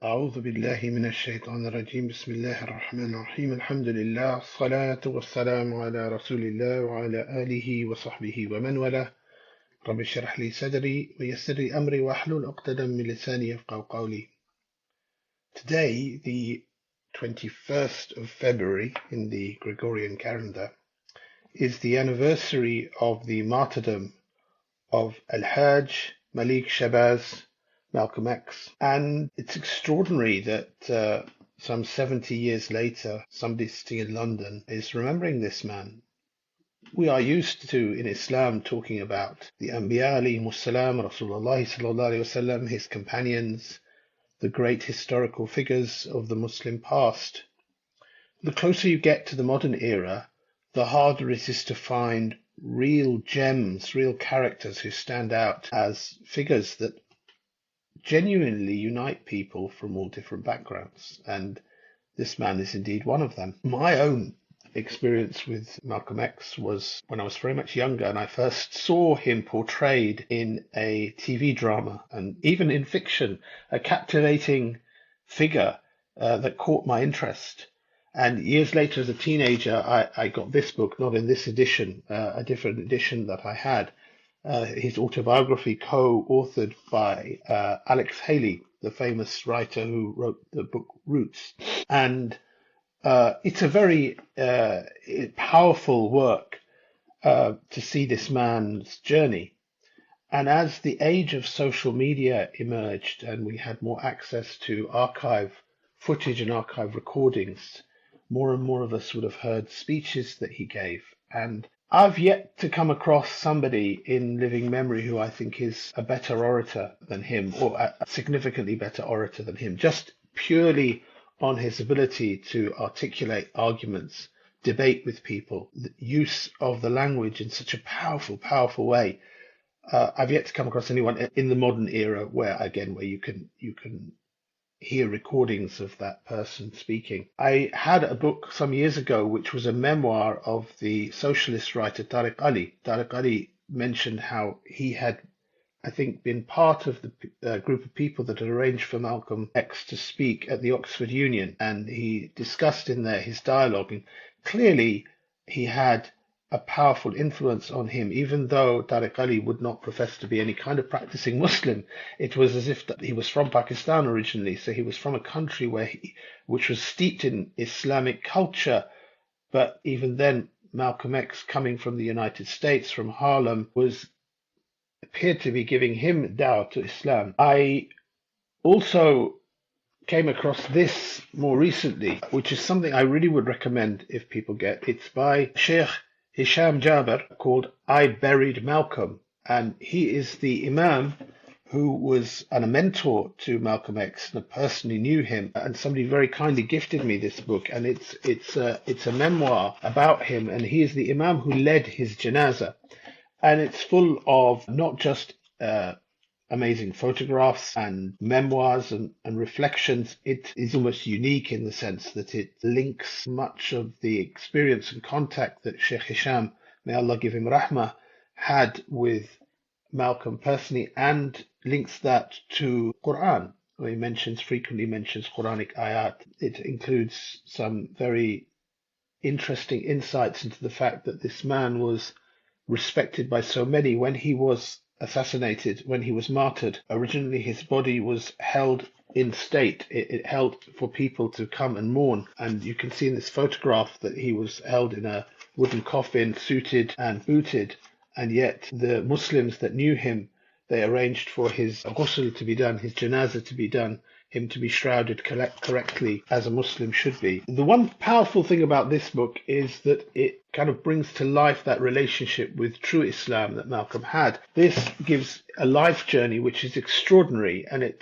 أعوذ بالله من الشيطان الرجيم بسم الله الرحمن الرحيم الحمد لله الصلاة والسلام على رسول الله وعلى آله وصحبه ومن والاه رب اشرح لي صدري ويسر لي أمري واحلل عقدة من لساني يفقهوا قولي. Today, the 21st of February in the Gregorian calendar, is the anniversary of the martyrdom of Al-Hajj, Malik, Shabbaz, Malcolm X. And it's extraordinary that some 70 years later, somebody sitting in London is remembering this man. We are used to, in Islam, talking about the Anbiya alayhimus salam, Rasulullah sallallahu alayhi wasallam, his companions, the great historical figures of the Muslim past. The closer you get to the modern era, the harder it is to find real gems, real characters who stand out as figures that genuinely unite people from all different backgrounds. And this man is indeed one of them. My own experience with Malcolm X was when I was very much younger, and I first saw him portrayed in a TV drama and even in fiction, a captivating figure that caught my interest. And years later, as a teenager, I got this book, not in this edition, a different edition that I had, his autobiography co-authored by Alex Haley, the famous writer who wrote the book Roots. And it's a very powerful work to see this man's journey. And as the age of social media emerged and we had more access to archive footage and archive recordings, more and more of us would have heard speeches that he gave. And I've yet to come across somebody in living memory who I think is a better orator than him, or a significantly better orator than him, just purely on his ability to articulate arguments, debate with people, the use of the language in such a powerful, powerful way. I've yet to come across anyone in the modern era where you can hear recordings of that person speaking. I had a book some years ago which was a memoir of the socialist writer Tariq Ali. Tariq Ali mentioned how he had, I think, been part of the group of people that had arranged for Malcolm X to speak at the Oxford Union, and he discussed in there his dialogue, and clearly he had a powerful influence on him, even though Tariq Ali would not profess to be any kind of practicing Muslim. It was as if that he was from Pakistan originally, so he was from a country which was steeped in Islamic culture. But even then, Malcolm X, coming from the United States, from Harlem, appeared to be giving him dawah to Islam. I also came across this more recently, which is something I really would recommend if people get. It's by Sheikh Hisham Jaber, called I Buried Malcolm. And he is the Imam who was a mentor to Malcolm X, and I personally knew him. And somebody very kindly gifted me this book, and it's a memoir about him. And he is the Imam who led his janazah. And it's full of not just amazing photographs and memoirs and reflections. It is almost unique in the sense that it links much of the experience and contact that Sheikh Hisham, may Allah give him rahmah, had with Malcolm personally, and links that to Quran. He frequently mentions Quranic ayat. It includes some very interesting insights into the fact that this man was respected by so many. When he was assassinated, when he was martyred, originally his body was held in state. It held for people to come and mourn. And you can see in this photograph that he was held in a wooden coffin, suited and booted. And yet the Muslims that knew him, they arranged for his ghusl to be done, his janazah to be done, him to be shrouded correctly as a Muslim should be. The one powerful thing about this book is that it kind of brings to life that relationship with true Islam that Malcolm had. This gives a life journey which is extraordinary, and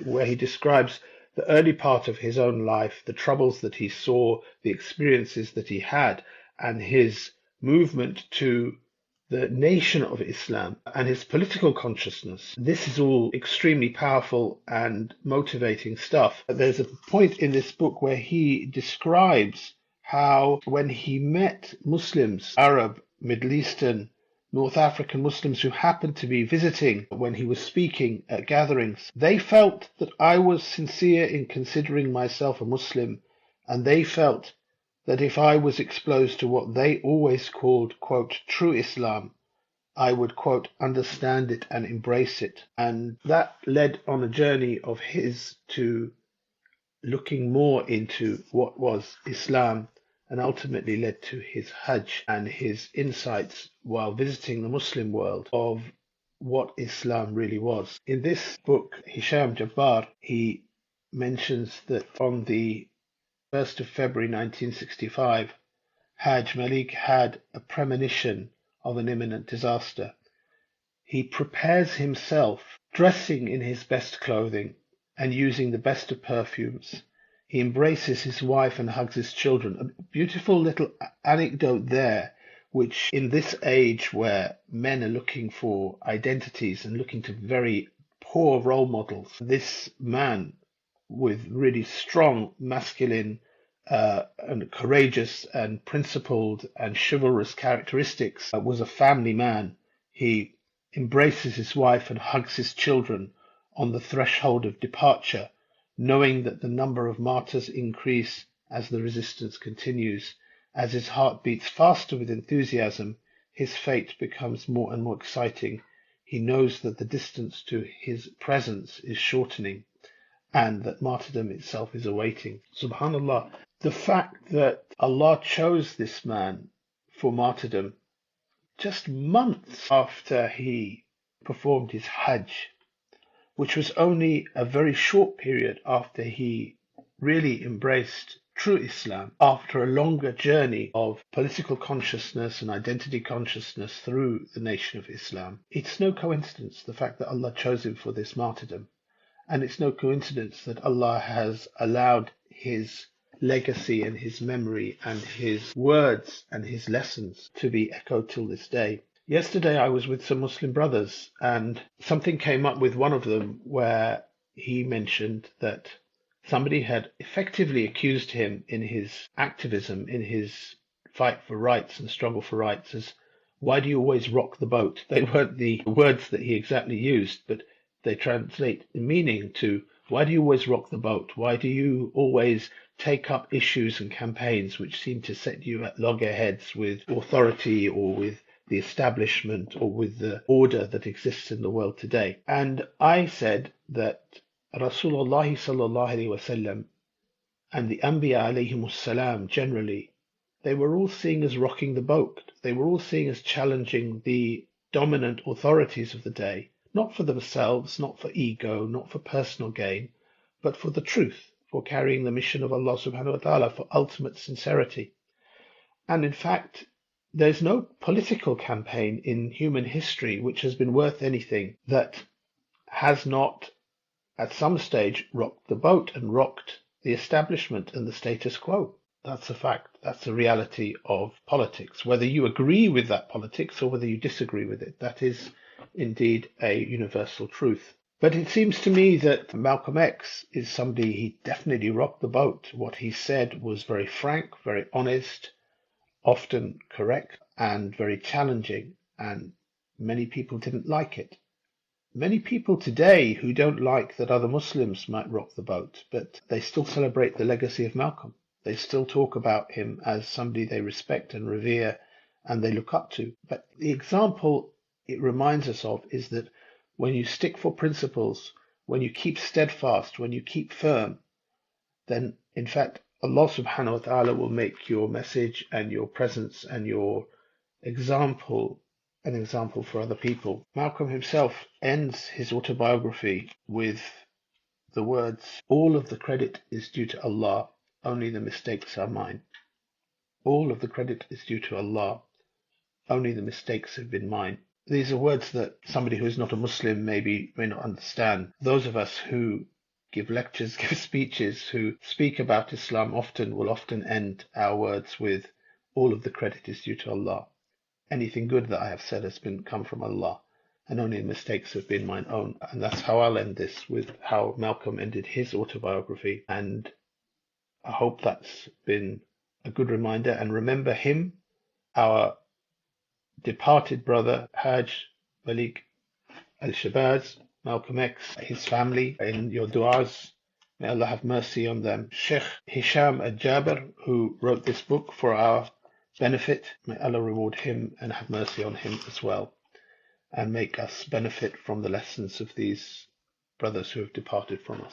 where he describes the early part of his own life, the troubles that he saw, the experiences that he had, and his movement to the nation of Islam and his political consciousness. This is all extremely powerful and motivating stuff. There's a point in this book where he describes how when he met Muslims, Arab, Middle Eastern North African Muslims who happened to be visiting when he was speaking at gatherings. They felt that I was sincere in considering myself a Muslim, and they felt that if I was exposed to what they always called, quote, true Islam, I would, quote, understand it and embrace it. And that led on a journey of his to looking more into what was Islam, and ultimately led to his Hajj and his insights while visiting the Muslim world of what Islam really was. In this book, Hisham Jabbar, he mentions that on the 1st of February 1965, Hajj Malik had a premonition of an imminent disaster. He prepares himself, dressing in his best clothing and using the best of perfumes. He embraces his wife and hugs his children. A beautiful little anecdote there, which in this age where men are looking for identities and looking to very poor role models, this man with really strong masculine and courageous and principled and chivalrous characteristics was a family man. He embraces his wife and hugs his children on the threshold of departure, knowing that the number of martyrs increase as the resistance continues. As his heart beats faster with enthusiasm, his fate becomes more and more exciting. He knows that the distance to his presence is shortening and that martyrdom itself is awaiting. Subhanallah, the fact that Allah chose this man for martyrdom just months after he performed his Hajj, which was only a very short period after he really embraced true Islam, after a longer journey of political consciousness and identity consciousness through the nation of Islam. It's no coincidence, the fact that Allah chose him for this martyrdom. And it's no coincidence that Allah has allowed his legacy and his memory and his words and his lessons to be echoed till this day. Yesterday I was with some Muslim brothers, and something came up with one of them where he mentioned that somebody had effectively accused him in his activism, in his fight for rights and struggle for rights, as, why do you always rock the boat? They weren't the words that he exactly used, but they translate the meaning to, why do you always rock the boat? Why do you always take up issues and campaigns which seem to set you at loggerheads with authority or with the establishment or with the order that exists in the world today? And I said that Rasulullah sallallahu alaihi wasallam and the Anbiya alayhimus salam generally, they were all seen as rocking the boat. They were all seen as challenging the dominant authorities of the day, not for themselves, not for ego, not for personal gain, but for the truth, for carrying the mission of Allah subhanahu wa ta'ala, for ultimate sincerity. And in fact, there's no political campaign in human history which has been worth anything that has not, at some stage, rocked the boat and rocked the establishment and the status quo. That's a fact. That's a reality of politics. Whether you agree with that politics or whether you disagree with it, that is indeed a universal truth. But it seems to me that Malcolm X is somebody, he definitely rocked the boat. What he said was very frank, very honest, often correct, and very challenging, and many people didn't like it. Many people today who don't like that other Muslims might rock the boat, but they still celebrate the legacy of Malcolm. They still talk about him as somebody they respect and revere and they look up to. But the example it reminds us of is that when you stick for principles, when you keep steadfast, when you keep firm, then in fact Allah subhanahu wa ta'ala will make your message and your presence and your example an example for other people. Malcolm himself ends his autobiography with the words, all of the credit is due to Allah, only the mistakes are mine. All of the credit is due to Allah, only the mistakes have been mine. These are words that somebody who is not a Muslim may not understand. Those of us who give lectures, give speeches, who speak about Islam will often end our words with, all of the credit is due to Allah. Anything good that I have said has come from Allah, and only mistakes have been mine own. And that's how I'll end this, with how Malcolm ended his autobiography. And I hope that's been a good reminder. And remember him, our departed brother Hajj, Malik, Shabbaz, Malcolm X, his family, in your du'as. May Allah have mercy on them. Sheikh Hisham al-Jabir, who wrote this book for our benefit, may Allah reward him and have mercy on him as well, and make us benefit from the lessons of these brothers who have departed from us.